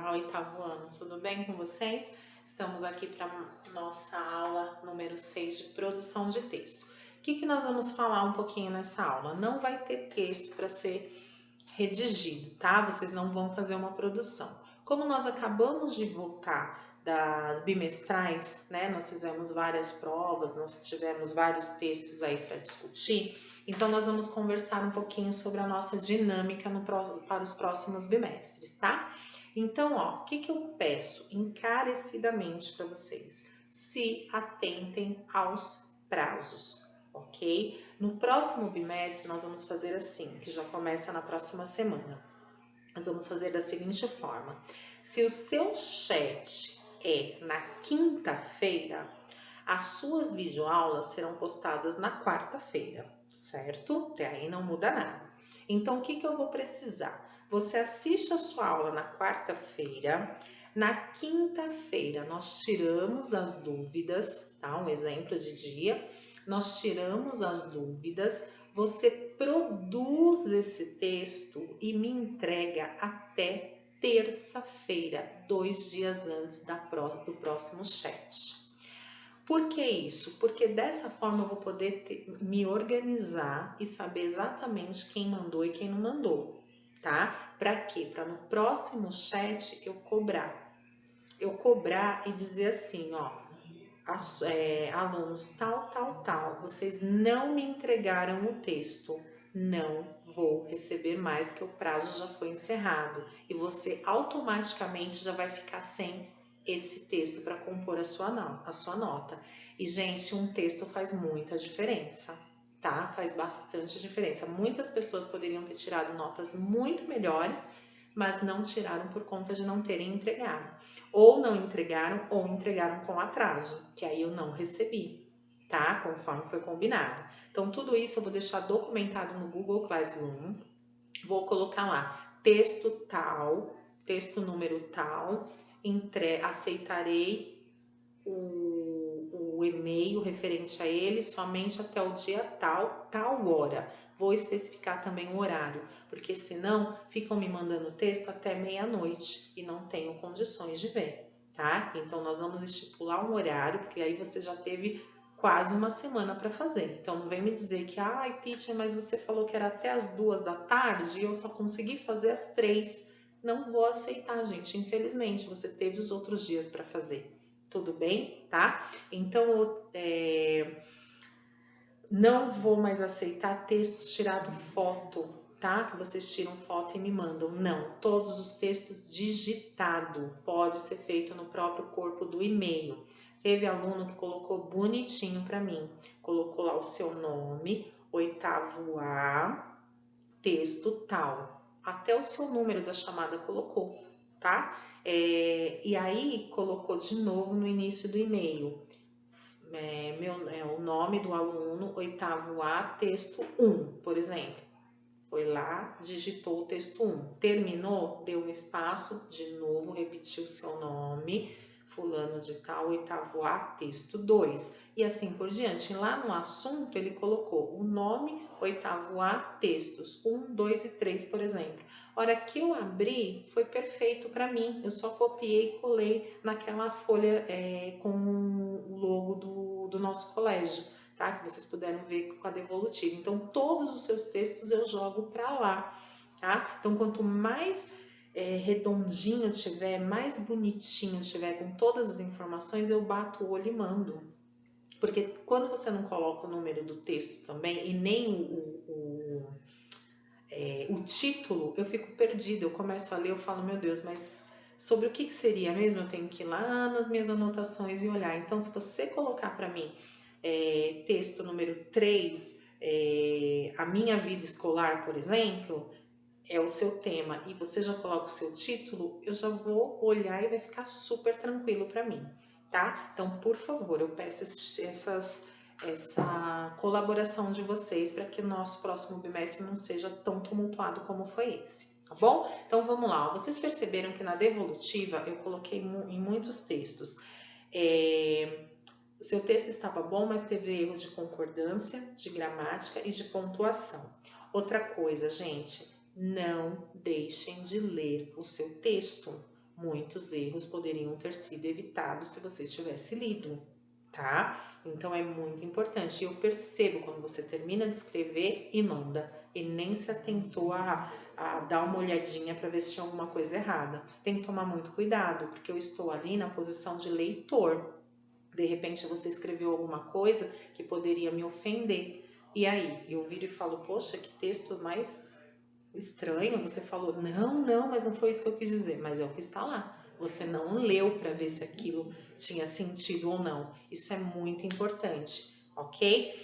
Olá, oitavo ano, tudo bem com vocês? Estamos aqui para nossa aula número 6 de produção de texto. O que nós vamos falar um pouquinho nessa aula? Não vai ter texto para ser redigido, tá? Vocês não vão fazer uma produção. Como nós acabamos de voltar das bimestrais, né? Nós fizemos várias provas, nós tivemos vários textos aí para discutir. Então, nós vamos conversar um pouquinho sobre a nossa dinâmica para os próximos bimestres, tá? Então, ó, o que eu peço encarecidamente para vocês? Se atentem aos prazos, ok? No próximo bimestre, nós vamos fazer assim, que já começa na próxima semana. Nós vamos fazer da seguinte forma. Se o seu chat é na quinta-feira, as suas videoaulas serão postadas na quarta-feira, certo? Até aí não muda nada. Então, o que eu vou precisar? Você assiste a sua aula na quarta-feira. Na quinta-feira, nós tiramos as dúvidas, tá? Um exemplo de dia. Nós tiramos as dúvidas. Você produz esse texto e me entrega até terça-feira, 2 dias antes do próximo chat. Por que isso? Porque dessa forma eu vou poder me organizar e saber exatamente quem mandou e quem não mandou, tá? Para quê? Para no próximo chat eu cobrar. Eu cobrar e dizer assim, ó, alunos tal, vocês não me entregaram o texto, não vou receber mais, que o prazo já foi encerrado e você automaticamente já vai ficar sem esse texto para compor a sua nota. E, gente, um texto faz muita diferença, tá? Faz bastante diferença. Muitas pessoas poderiam ter tirado notas muito melhores, mas não tiraram por conta de não terem entregado. Ou não entregaram, ou entregaram com atraso, que aí eu não recebi, tá? Conforme foi combinado. Então, tudo isso eu vou deixar documentado no Google Classroom. Vou colocar lá, texto tal, texto número tal, aceitarei o e-mail referente a ele somente até o dia tal hora. Vou especificar também o horário, porque senão ficam me mandando texto até meia-noite e não tenho condições de ver, tá? Então, nós vamos estipular um horário, porque aí você já teve quase uma semana para fazer. Então, não vem me dizer que, ai, teacher, mas você falou que era até as 2 da tarde e eu só consegui fazer às 3. Não vou aceitar, gente. Infelizmente, você teve os outros dias para fazer. Tudo bem, tá? Então, não vou mais aceitar textos tirado foto, tá? Que vocês tiram foto e me mandam. Não, todos os textos digitado pode ser feito no próprio corpo do e-mail. Teve aluno que colocou bonitinho para mim. Colocou lá o seu nome, oitavo A, texto tal. Até o seu número da chamada colocou, tá? E aí colocou de novo no início do e-mail. O nome do aluno, oitavo A, texto 1, por exemplo. Foi lá, digitou o texto 1. Terminou, deu um espaço, de novo repetiu o seu nome, fulano de tal, oitavo A, texto 2. E assim por diante. Lá no assunto, ele colocou o nome, oitavo A, textos 1, 2 e 3, por exemplo. A hora que eu abri, foi perfeito para mim. Eu só copiei e colei naquela folha com o logo do nosso colégio, tá? Que vocês puderam ver com a devolutiva. Então, todos os seus textos eu jogo para lá, tá? Então, quanto mais redondinho tiver, mais bonitinho tiver, com todas as informações, eu bato o olho e mando. Porque quando você não coloca o número do texto também e nem o título, eu fico perdida. Eu começo a ler, eu falo, meu Deus, mas sobre o que seria mesmo? Eu tenho que ir lá nas minhas anotações e olhar. Então, se você colocar para mim texto número 3, a minha vida escolar, por exemplo, é o seu tema, e você já coloca o seu título, eu já vou olhar e vai ficar super tranquilo para mim, tá? Então, por favor, eu peço essa colaboração de vocês para que o nosso próximo bimestre não seja tão tumultuado como foi esse, tá bom? Então, vamos lá. Vocês perceberam que na devolutiva eu coloquei em muitos textos. O seu texto estava bom, mas teve erros de concordância, de gramática e de pontuação. Outra coisa, gente, não deixem de ler o seu texto. muitos erros poderiam ter sido evitados se você tivesse lido, tá? Então é muito importante. Eu percebo quando você termina de escrever e manda e nem se atentou a dar uma olhadinha para ver se tinha alguma coisa errada. Tem que tomar muito cuidado, porque eu estou ali na posição de leitor. De repente você escreveu alguma coisa que poderia me ofender. E aí, eu viro e falo, poxa, que texto mais estranho. Você falou, não, mas não foi isso que eu quis dizer. Mas é o que está lá. Você não leu para ver se aquilo tinha sentido ou não. Isso é muito importante, ok?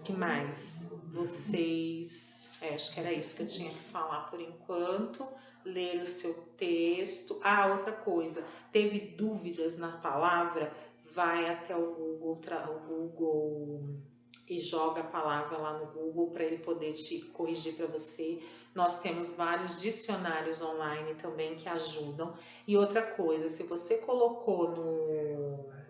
Que mais? Vocês... acho que era isso que eu tinha que falar por enquanto. Ler o seu texto. Ah, outra coisa. Teve dúvidas na palavra? Vai até o Google e joga a palavra lá no Google para ele poder te corrigir para você. Nós temos vários dicionários online também que ajudam. E outra coisa, se você colocou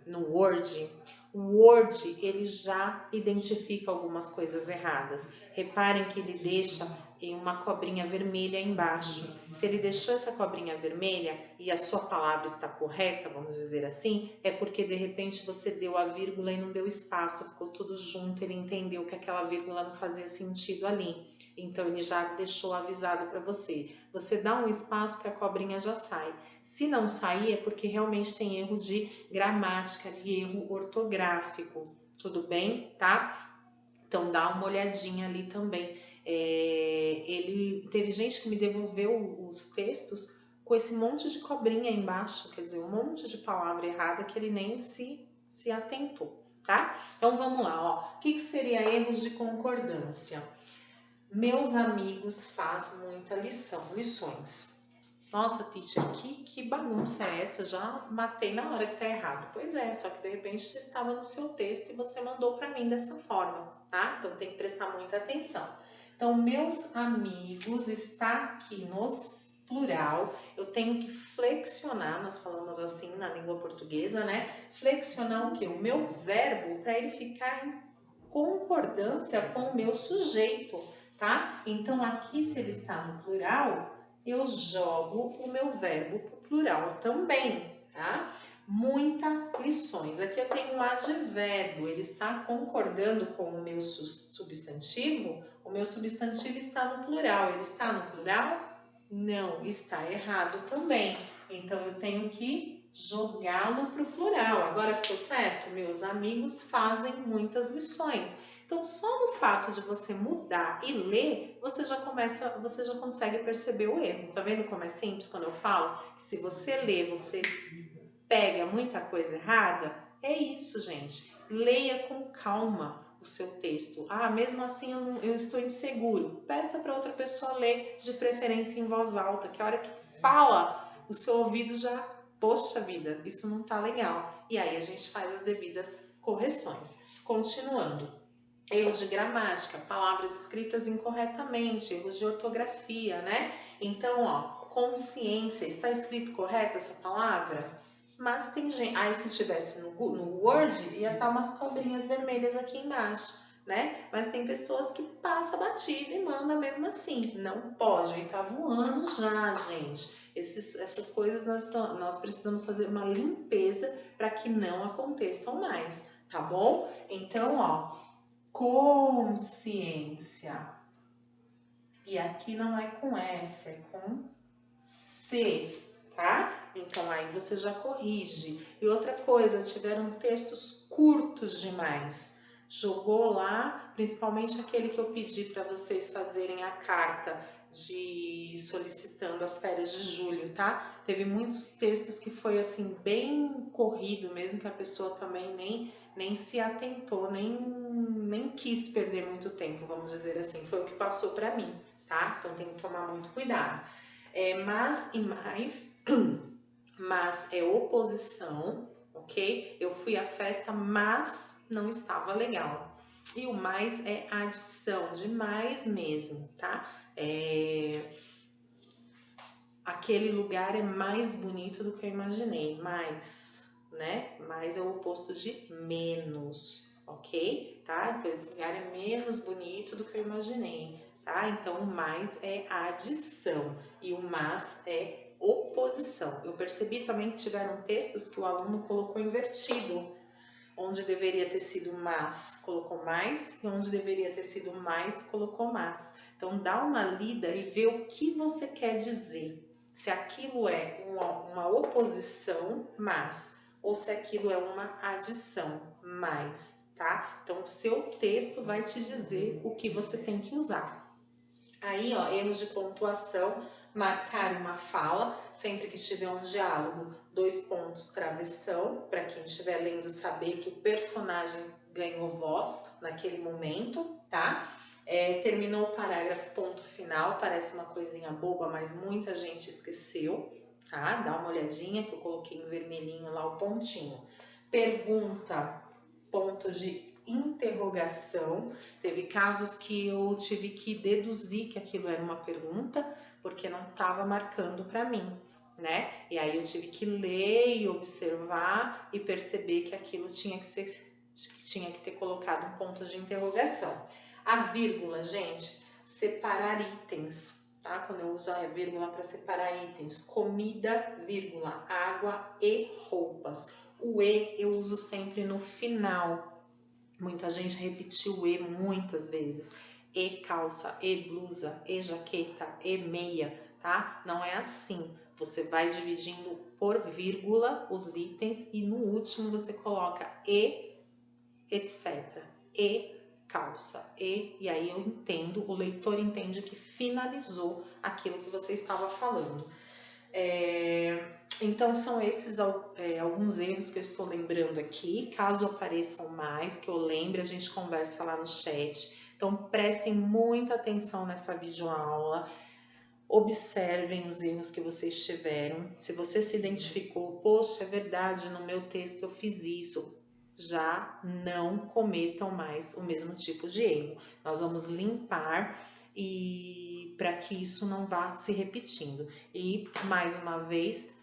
no Word, o Word ele já identifica algumas coisas erradas. Reparem que ele deixa em uma cobrinha vermelha embaixo. Se ele deixou essa cobrinha vermelha e a sua palavra está correta, vamos dizer assim, é porque de repente você deu a vírgula e não deu espaço, ficou tudo junto, ele entendeu que aquela vírgula não fazia sentido ali. Então ele já deixou avisado para você. Você dá um espaço que a cobrinha já sai. Se não sair é porque realmente tem erro de gramática, de erro ortográfico. Tudo bem, tá? Então dá uma olhadinha ali também. Ele teve gente que me devolveu os textos com esse monte de cobrinha embaixo, quer dizer, um monte de palavra errada que ele nem se atentou, tá? Então vamos lá, ó. O que seria erros de concordância? Meus amigos fazem muita lições. Nossa, teacher, que bagunça é essa? Já matei na hora que tá errado. Pois é, só que de repente estava no seu texto e você mandou para mim dessa forma, tá? Então tem que prestar muita atenção. Então, meus amigos está aqui no plural. Eu tenho que flexionar, nós falamos assim na língua portuguesa, né? Flexionar o quê? O meu verbo para ele ficar em concordância com o meu sujeito, tá? Então, aqui se ele está no plural, eu jogo o meu verbo pro plural também, tá? Muita lições. Aqui eu tenho um advérbio, ele está concordando com o meu substantivo. O meu substantivo está no plural. Ele está no plural? Não, está errado também. Então eu tenho que jogá-lo pro plural. Agora ficou certo? Meus amigos fazem muitas lições. Então, só no fato de você mudar e ler, você já consegue perceber o erro. Tá vendo como é simples quando eu falo que se você lê, você pega muita coisa errada? É isso, gente. Leia com calma o seu texto. Ah, mesmo assim eu estou inseguro. Peça para outra pessoa ler, de preferência em voz alta, que a hora que fala, o seu ouvido já, poxa vida, isso não tá legal. E aí a gente faz as devidas correções. Continuando. Erros de gramática, palavras escritas incorretamente, erros de ortografia, né? Então, ó, consciência, está escrito correto essa palavra? Mas tem gente... Aí, se estivesse no Word, ia estar umas cobrinhas vermelhas aqui embaixo, né? Mas tem pessoas que passam batida e manda mesmo assim. Não pode, aí tá voando já, gente. Essas coisas nós precisamos fazer uma limpeza para que não aconteçam mais, tá bom? Então, ó, consciência. E aqui não é com S, é com C, tá? Então aí você já corrige. E outra coisa, tiveram textos curtos demais. Jogou lá, principalmente aquele que eu pedi para vocês fazerem a carta de solicitando as férias de julho, tá? Teve muitos textos que foi assim bem corrido, mesmo que a pessoa também nem se atentou, nem quis perder muito tempo, vamos dizer assim. Foi o que passou para mim, tá? Então tem que tomar muito cuidado. Mas e mais, mas é oposição, ok? Eu fui à festa, mas não estava legal. E o mais é adição, demais mesmo, tá? Aquele lugar é mais bonito do que eu imaginei, mais, né? Mais é o oposto de menos, ok? Tá? Então esse lugar é menos bonito do que eu imaginei, tá? Então o mais é adição e o mas é oposição. Eu percebi também que tiveram textos que o aluno colocou invertido. Onde deveria ter sido mas, colocou mais, e onde deveria ter sido mais, colocou mas. Então, dá uma lida e vê o que você quer dizer. Se aquilo é uma oposição, mas, ou se aquilo é uma adição, mais, tá? Então, o seu texto vai te dizer o que você tem que usar. Aí, ó, erros de pontuação, marcar uma fala, sempre que estiver um diálogo, 2 pontos, travessão, para quem estiver lendo saber que o personagem ganhou voz naquele momento, tá? Terminou o parágrafo, ponto final, parece uma coisinha boba, mas muita gente esqueceu, tá? Dá uma olhadinha que eu coloquei em vermelhinho lá o pontinho. Pergunta, ponto de interrogação. Teve casos que eu tive que deduzir que aquilo era uma pergunta, porque não estava marcando para mim, né? E aí eu tive que ler e observar e perceber que aquilo tinha que ter colocado um ponto de interrogação. A vírgula, gente, separar itens, tá? Quando eu uso a vírgula para separar itens, comida, vírgula, água e roupas. O e eu uso sempre no final. Muita gente repetiu o e muitas vezes. E calça, e blusa, e jaqueta, e meia, tá? Não é assim. Você vai dividindo por vírgula os itens e no último você coloca e, etc. E calça, e aí eu entendo, o leitor entende que finalizou aquilo que você estava falando. Então são esses alguns erros que eu estou lembrando aqui. Caso apareçam mais, que eu lembre, a gente conversa lá no chat. Então prestem muita atenção nessa videoaula. Observem os erros que vocês tiveram. Se você se identificou, poxa, é verdade, no meu texto eu fiz isso. Já não cometam mais o mesmo tipo de erro. Nós vamos limpar e para que isso não vá se repetindo. E mais uma vez,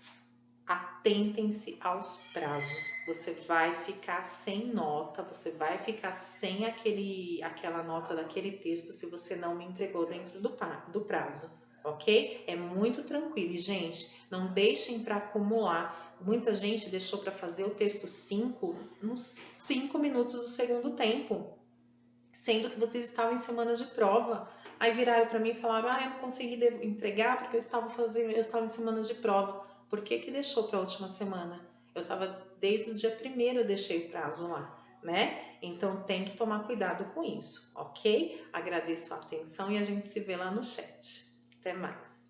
atentem-se aos prazos. Você vai ficar sem nota, você vai ficar sem aquela nota daquele texto se você não me entregou dentro do prazo, ok? É muito tranquilo. E, gente, não deixem para acumular. Muita gente deixou para fazer o texto 5 nos 5 minutos do segundo tempo, sendo que vocês estavam em semana de prova. Aí viraram para mim e falaram: eu não consegui entregar porque eu estava em semana de prova. Por que que deixou para a última semana? Eu estava desde o dia 1º, eu deixei o prazo lá, né? Então tem que tomar cuidado com isso, ok? Agradeço a atenção e a gente se vê lá no chat. Até mais.